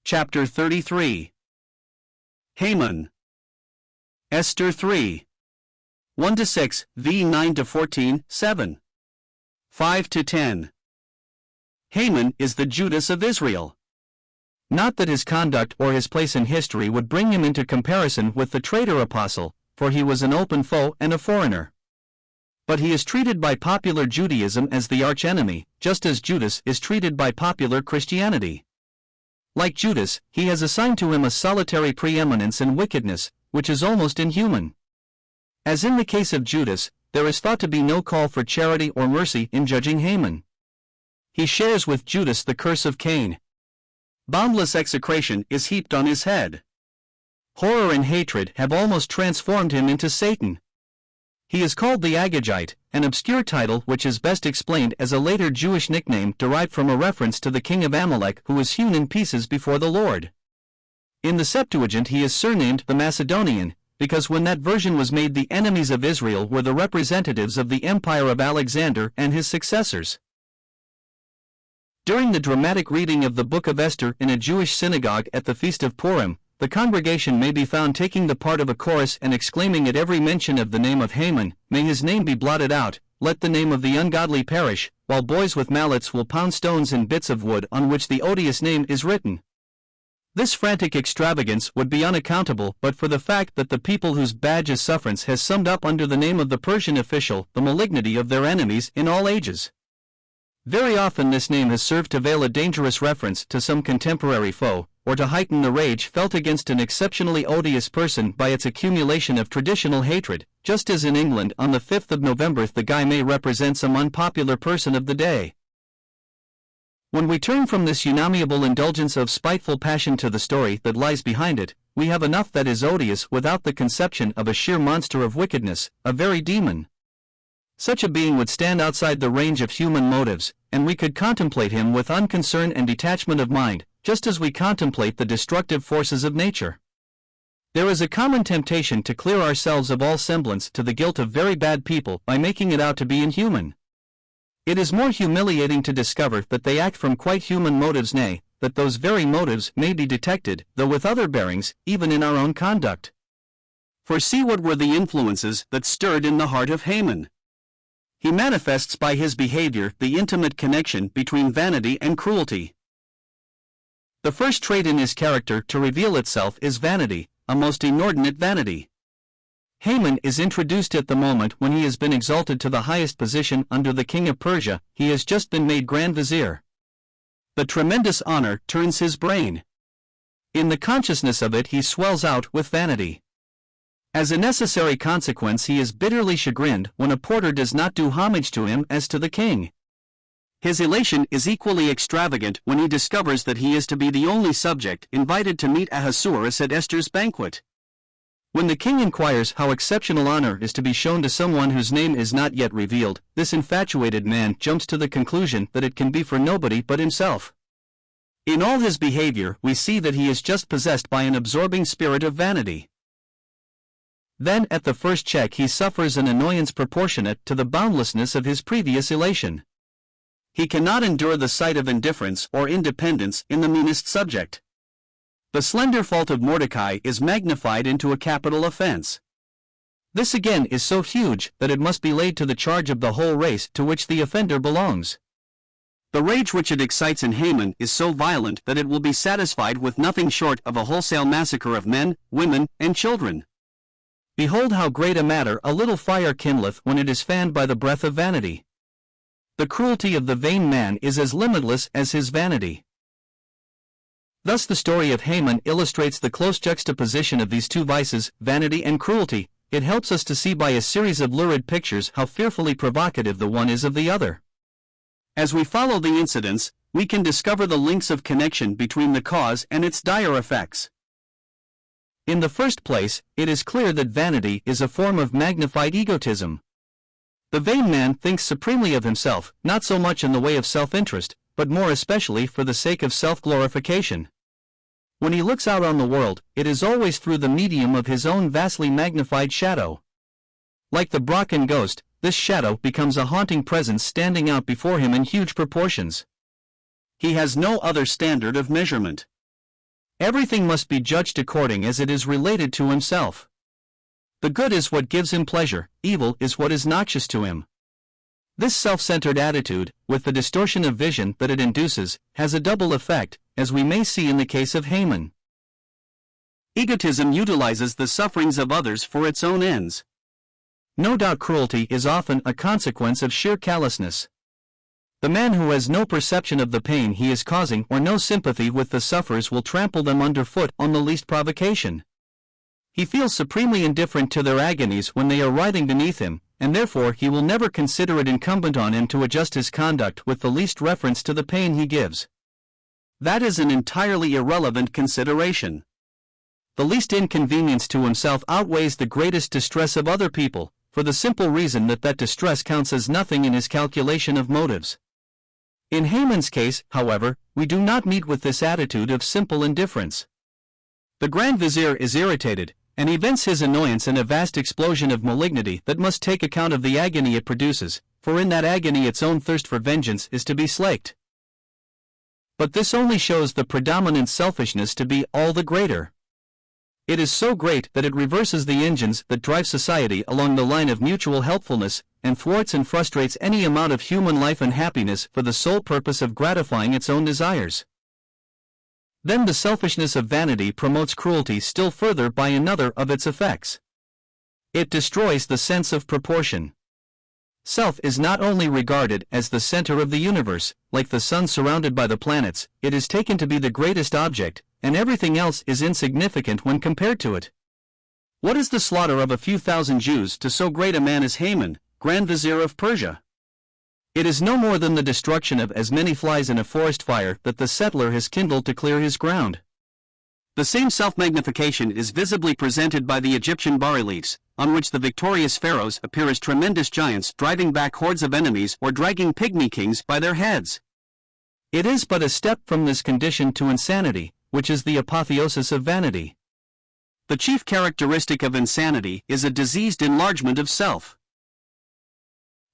Chapter 33. Haman. Esther 3. 1-6, v. 9-14, 7. 5-10. Haman is the Judas of Israel. Not that his conduct or his place in history would bring him into comparison with the traitor apostle, for he was an open foe and a foreigner. But he is treated by popular Judaism as the archenemy, just as Judas is treated by popular Christianity. Like Judas, he has assigned to him a solitary preeminence in wickedness, which is almost inhuman. As in the case of Judas, there is thought to be no call for charity or mercy in judging Haman. He shares with Judas the curse of Cain. Boundless execration is heaped on his head. Horror and hatred have almost transformed him into Satan. He is called the Agagite, an obscure title which is best explained as a later Jewish nickname derived from a reference to the king of Amalek who was hewn in pieces before the Lord. In the Septuagint he is surnamed the Macedonian, because when that version was made the enemies of Israel were the representatives of the empire of Alexander and his successors. During the dramatic reading of the Book of Esther in a Jewish synagogue at the Feast of Purim, the congregation may be found taking the part of a chorus and exclaiming at every mention of the name of Haman, "May his name be blotted out, let the name of the ungodly perish," while boys with mallets will pound stones and bits of wood on which the odious name is written. This frantic extravagance would be unaccountable but for the fact that the people whose badge is sufferance has summed up under the name of the Persian official the malignity of their enemies in all ages. Very often this name has served to veil a dangerous reference to some contemporary foe, or to heighten the rage felt against an exceptionally odious person by its accumulation of traditional hatred, just as in England on the 5th of November the guy may represent some unpopular person of the day. When we turn from this unamiable indulgence of spiteful passion to the story that lies behind it, we have enough that is odious without the conception of a sheer monster of wickedness, a very demon. Such a being would stand outside the range of human motives, and we could contemplate him with unconcern and detachment of mind, just as we contemplate the destructive forces of nature. There is a common temptation to clear ourselves of all semblance to the guilt of very bad people by making it out to be inhuman. It is more humiliating to discover that they act from quite human motives, nay, that those very motives may be detected, though with other bearings, even in our own conduct. For see what were the influences that stirred in the heart of Haman. He manifests by his behavior the intimate connection between vanity and cruelty. The first trait in his character to reveal itself is vanity, a most inordinate vanity. Haman is introduced at the moment when he has been exalted to the highest position under the king of Persia. He has just been made Grand Vizier. The tremendous honor turns his brain. In the consciousness of it he swells out with vanity. As a necessary consequence he is bitterly chagrined when a porter does not do homage to him as to the king. His elation is equally extravagant when he discovers that he is to be the only subject invited to meet Ahasuerus at Esther's banquet. When the king inquires how exceptional honor is to be shown to someone whose name is not yet revealed, this infatuated man jumps to the conclusion that it can be for nobody but himself. In all his behavior we see that he is just possessed by an absorbing spirit of vanity. Then at the first check he suffers an annoyance proportionate to the boundlessness of his previous elation. He cannot endure the sight of indifference or independence in the meanest subject. The slender fault of Mordecai is magnified into a capital offense. This again is so huge that it must be laid to the charge of the whole race to which the offender belongs. The rage which it excites in Haman is so violent that it will be satisfied with nothing short of a wholesale massacre of men, women, and children. Behold how great a matter a little fire kindleth when it is fanned by the breath of vanity. The cruelty of the vain man is as limitless as his vanity. Thus the story of Haman illustrates the close juxtaposition of these two vices, vanity and cruelty. It helps us to see by a series of lurid pictures how fearfully provocative the one is of the other. As we follow the incidents, we can discover the links of connection between the cause and its dire effects. In the first place, it is clear that vanity is a form of magnified egotism. The vain man thinks supremely of himself, not so much in the way of self-interest, but more especially for the sake of self-glorification. When he looks out on the world, it is always through the medium of his own vastly magnified shadow. Like the Brocken ghost, this shadow becomes a haunting presence standing out before him in huge proportions. He has no other standard of measurement. Everything must be judged according as it is related to himself. The good is what gives him pleasure, evil is what is noxious to him. This self-centered attitude, with the distortion of vision that it induces, has a double effect, as we may see in the case of Haman. Egotism utilizes the sufferings of others for its own ends. No doubt cruelty is often a consequence of sheer callousness. The man who has no perception of the pain he is causing or no sympathy with the sufferers will trample them underfoot on the least provocation. He feels supremely indifferent to their agonies when they are writhing beneath him, and therefore he will never consider it incumbent on him to adjust his conduct with the least reference to the pain he gives. That is an entirely irrelevant consideration. The least inconvenience to himself outweighs the greatest distress of other people, for the simple reason that that distress counts as nothing in his calculation of motives. In Haman's case, however, we do not meet with this attitude of simple indifference. The Grand Vizier is irritated, and he vents his annoyance in a vast explosion of malignity that must take account of the agony it produces, for in that agony its own thirst for vengeance is to be slaked. But this only shows the predominant selfishness to be all the greater. It is so great that it reverses the engines that drive society along the line of mutual helpfulness, and thwarts and frustrates any amount of human life and happiness for the sole purpose of gratifying its own desires. Then the selfishness of vanity promotes cruelty still further by another of its effects. It destroys the sense of proportion. Self is not only regarded as the center of the universe, like the sun surrounded by the planets, it is taken to be the greatest object, and everything else is insignificant when compared to it. What is the slaughter of a few thousand Jews to so great a man as Haman, Grand Vizier of Persia? It is no more than the destruction of as many flies in a forest fire that the settler has kindled to clear his ground. The same self-magnification is visibly presented by the Egyptian bas-reliefs, on which the victorious pharaohs appear as tremendous giants driving back hordes of enemies or dragging pygmy kings by their heads. It is but a step from this condition to insanity, which is the apotheosis of vanity. The chief characteristic of insanity is a diseased enlargement of self.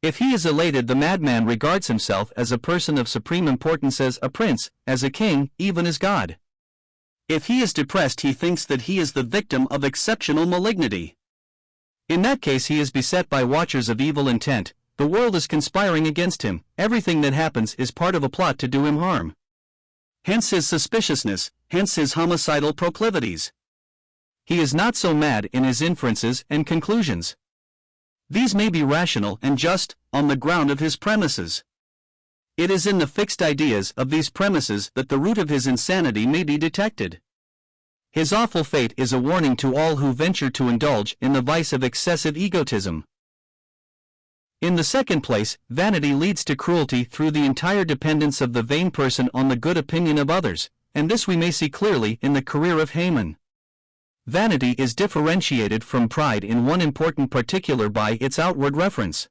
If he is elated, the madman regards himself as a person of supreme importance, as a prince, as a king, even as God. If he is depressed, he thinks that he is the victim of exceptional malignity. In that case he is beset by watchers of evil intent, the world is conspiring against him, everything that happens is part of a plot to do him harm. Hence his suspiciousness, hence his homicidal proclivities. He is not so mad in his inferences and conclusions. These may be rational and just, on the ground of his premises. It is in the fixed ideas of these premises that the root of his insanity may be detected. His awful fate is a warning to all who venture to indulge in the vice of excessive egotism. In the second place, vanity leads to cruelty through the entire dependence of the vain person on the good opinion of others, and this we may see clearly in the career of Haman. Vanity is differentiated from pride in one important particular by its outward reference.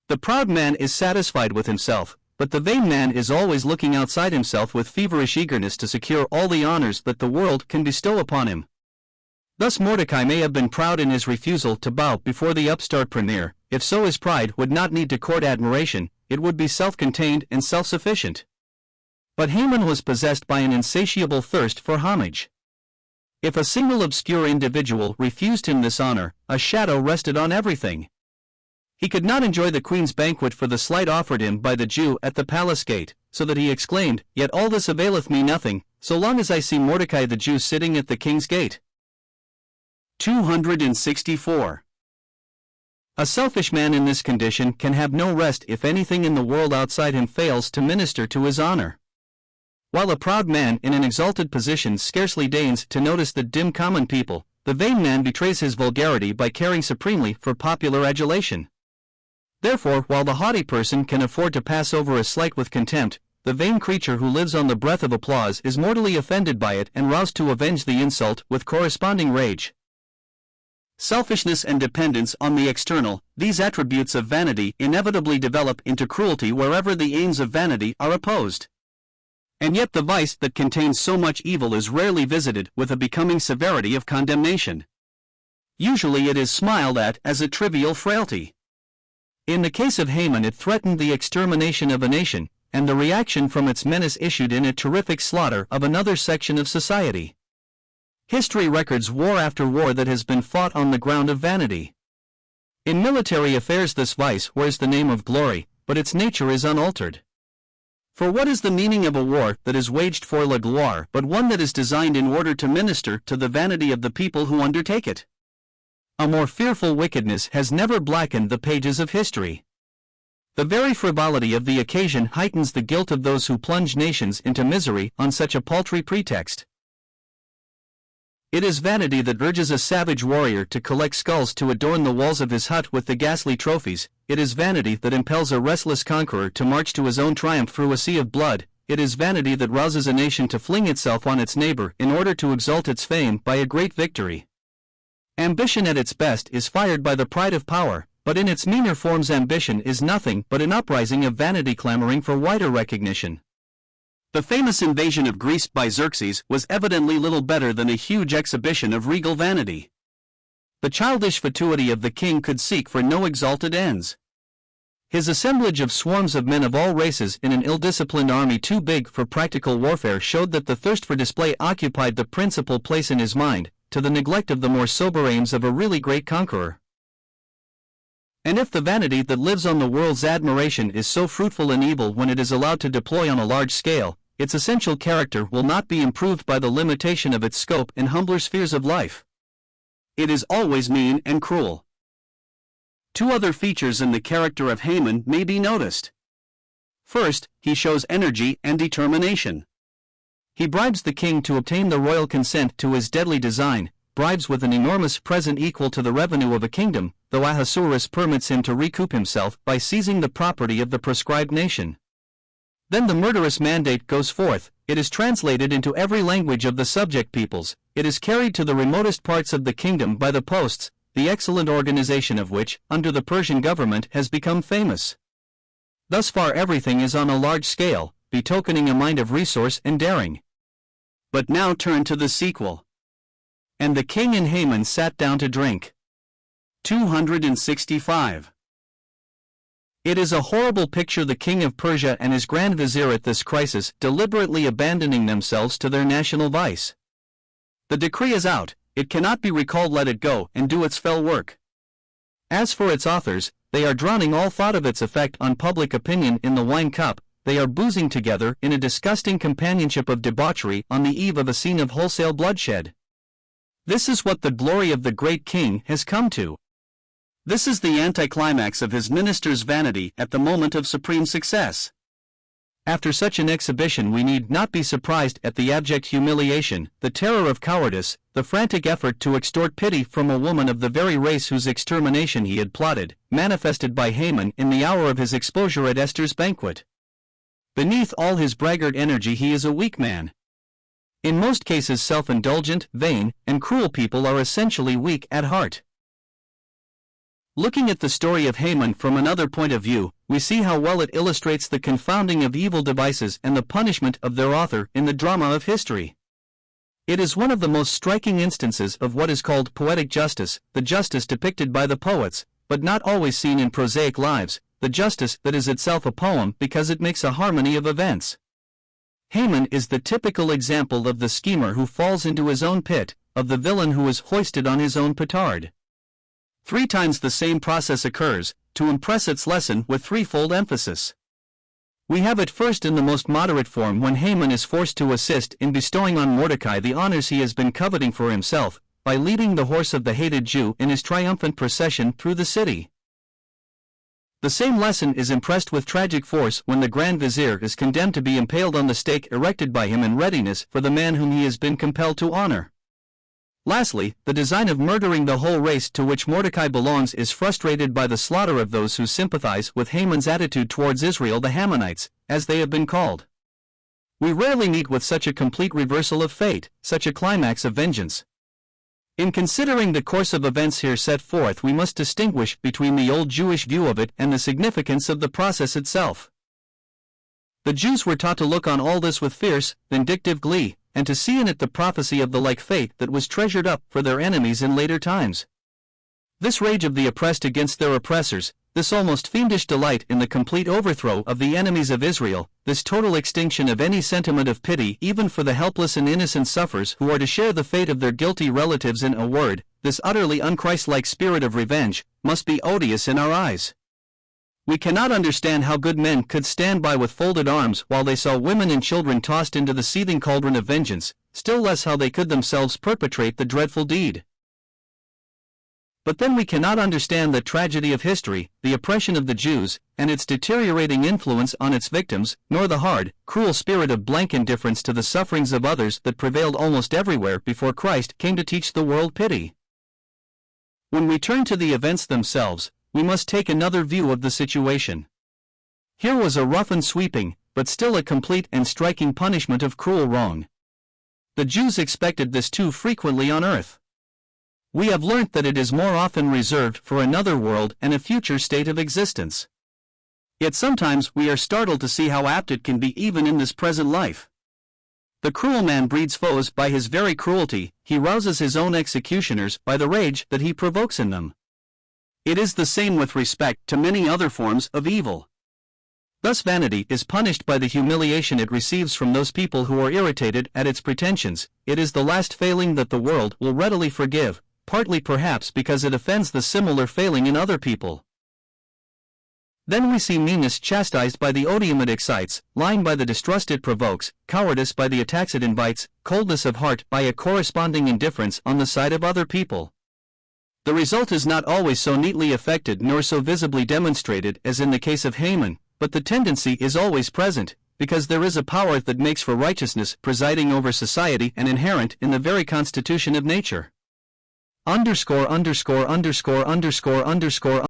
The proud man is satisfied with himself, but the vain man is always looking outside himself with feverish eagerness to secure all the honors that the world can bestow upon him. Thus Mordecai may have been proud in his refusal to bow before the upstart premier. If so, his pride would not need to court admiration, it would be self-contained and self-sufficient. But Haman was possessed by an insatiable thirst for homage. If a single obscure individual refused him this honor, a shadow rested on everything. He could not enjoy the queen's banquet for the slight offered him by the Jew at the palace gate, so that he exclaimed, "Yet all this availeth me nothing, so long as I see Mordecai the Jew sitting at the king's gate." 264. A selfish man in this condition can have no rest if anything in the world outside him fails to minister to his honor. While a proud man in an exalted position scarcely deigns to notice the dim common people, the vain man betrays his vulgarity by caring supremely for popular adulation. Therefore, while the haughty person can afford to pass over a slight with contempt, the vain creature who lives on the breath of applause is mortally offended by it and roused to avenge the insult with corresponding rage. Selfishness and dependence on the external, these attributes of vanity inevitably develop into cruelty wherever the aims of vanity are opposed. And yet the vice that contains so much evil is rarely visited with a becoming severity of condemnation. Usually it is smiled at as a trivial frailty. In the case of Haman it threatened the extermination of a nation, and the reaction from its menace issued in a terrific slaughter of another section of society. History records war after war that has been fought on the ground of vanity. In military affairs this vice wears the name of glory, but its nature is unaltered. For what is the meaning of a war that is waged for la gloire but one that is designed in order to minister to the vanity of the people who undertake it? A more fearful wickedness has never blackened the pages of history. The very frivolity of the occasion heightens the guilt of those who plunge nations into misery on such a paltry pretext. It is vanity that urges a savage warrior to collect skulls to adorn the walls of his hut with the ghastly trophies. It is vanity that impels a restless conqueror to march to his own triumph through a sea of blood. It is vanity that rouses a nation to fling itself on its neighbor in order to exalt its fame by a great victory. Ambition at its best is fired by the pride of power, but in its meaner forms ambition is nothing but an uprising of vanity clamoring for wider recognition. The famous invasion of Greece by Xerxes was evidently little better than a huge exhibition of regal vanity. The childish fatuity of the king could seek for no exalted ends. His assemblage of swarms of men of all races in an ill-disciplined army too big for practical warfare showed that the thirst for display occupied the principal place in his mind, to the neglect of the more sober aims of a really great conqueror. And if the vanity that lives on the world's admiration is so fruitful and evil when it is allowed to deploy on a large scale, its essential character will not be improved by the limitation of its scope in humbler spheres of life. It is always mean and cruel. Two other features in the character of Haman may be noticed. First, he shows energy and determination. He bribes the king to obtain the royal consent to his deadly design, bribes with an enormous present equal to the revenue of a kingdom, though Ahasuerus permits him to recoup himself by seizing the property of the proscribed nation. Then the murderous mandate goes forth, it is translated into every language of the subject peoples, it is carried to the remotest parts of the kingdom by the posts, the excellent organization of which, under the Persian government, has become famous. Thus far everything is on a large scale, betokening a mind of resource and daring. But now turn to the sequel. And the king and Haman sat down to drink. 265. It is a horrible picture, the king of Persia and his grand vizier at this crisis deliberately abandoning themselves to their national vice. The decree is out, it cannot be recalled, let it go and do its fell work. As for its authors, they are drowning all thought of its effect on public opinion in the wine cup, they are boozing together in a disgusting companionship of debauchery on the eve of a scene of wholesale bloodshed. This is what the glory of the great king has come to. This is the anticlimax of his minister's vanity at the moment of supreme success. After such an exhibition we need not be surprised at the abject humiliation, the terror of cowardice, the frantic effort to extort pity from a woman of the very race whose extermination he had plotted, manifested by Haman in the hour of his exposure at Esther's banquet. Beneath all his braggart energy he is a weak man. In most cases self-indulgent, vain, and cruel people are essentially weak at heart. Looking at the story of Haman from another point of view, we see how well it illustrates the confounding of evil devices and the punishment of their author in the drama of history. It is one of the most striking instances of what is called poetic justice, the justice depicted by the poets, but not always seen in prosaic lives, the justice that is itself a poem because it makes a harmony of events. Haman is the typical example of the schemer who falls into his own pit, of the villain who is hoisted on his own petard. 3 times the same process occurs, to impress its lesson with threefold emphasis. We have it first in the most moderate form when Haman is forced to assist in bestowing on Mordecai the honors he has been coveting for himself, by leading the horse of the hated Jew in his triumphant procession through the city. The same lesson is impressed with tragic force when the Grand Vizier is condemned to be impaled on the stake erected by him in readiness for the man whom he has been compelled to honor. Lastly, the design of murdering the whole race to which Mordecai belongs is frustrated by the slaughter of those who sympathize with Haman's attitude towards Israel, the Hamanites, as they have been called. We rarely meet with such a complete reversal of fate, such a climax of vengeance. In considering the course of events here set forth, we must distinguish between the old Jewish view of it and the significance of the process itself. The Jews were taught to look on all this with fierce, vindictive glee, and to see in it the prophecy of the like fate that was treasured up for their enemies in later times. This rage of the oppressed against their oppressors, this almost fiendish delight in the complete overthrow of the enemies of Israel, this total extinction of any sentiment of pity even for the helpless and innocent sufferers who are to share the fate of their guilty relatives, in a word, this utterly unchristlike spirit of revenge, must be odious in our eyes. We cannot understand how good men could stand by with folded arms while they saw women and children tossed into the seething cauldron of vengeance, still less how they could themselves perpetrate the dreadful deed. But then we cannot understand the tragedy of history, the oppression of the Jews, and its deteriorating influence on its victims, nor the hard, cruel spirit of blank indifference to the sufferings of others that prevailed almost everywhere before Christ came to teach the world pity. When we turn to the events themselves, we must take another view of the situation. Here was a rough and sweeping, but still a complete and striking punishment of cruel wrong. The Jews expected this too frequently on earth. We have learnt that it is more often reserved for another world and a future state of existence. Yet sometimes we are startled to see how apt it can be even in this present life. The cruel man breeds foes by his very cruelty, he rouses his own executioners by the rage that he provokes in them. It is the same with respect to many other forms of evil. Thus vanity is punished by the humiliation it receives from those people who are irritated at its pretensions. It is the last failing that the world will readily forgive, partly perhaps because it offends the similar failing in other people. Then we see meanness chastised by the odium it excites, lying by the distrust it provokes, cowardice by the attacks it invites, coldness of heart by a corresponding indifference on the side of other people. The result is not always so neatly effected nor so visibly demonstrated as in the case of Haman, but the tendency is always present, because there is a power that makes for righteousness presiding over society and inherent in the very constitution of nature. _______________________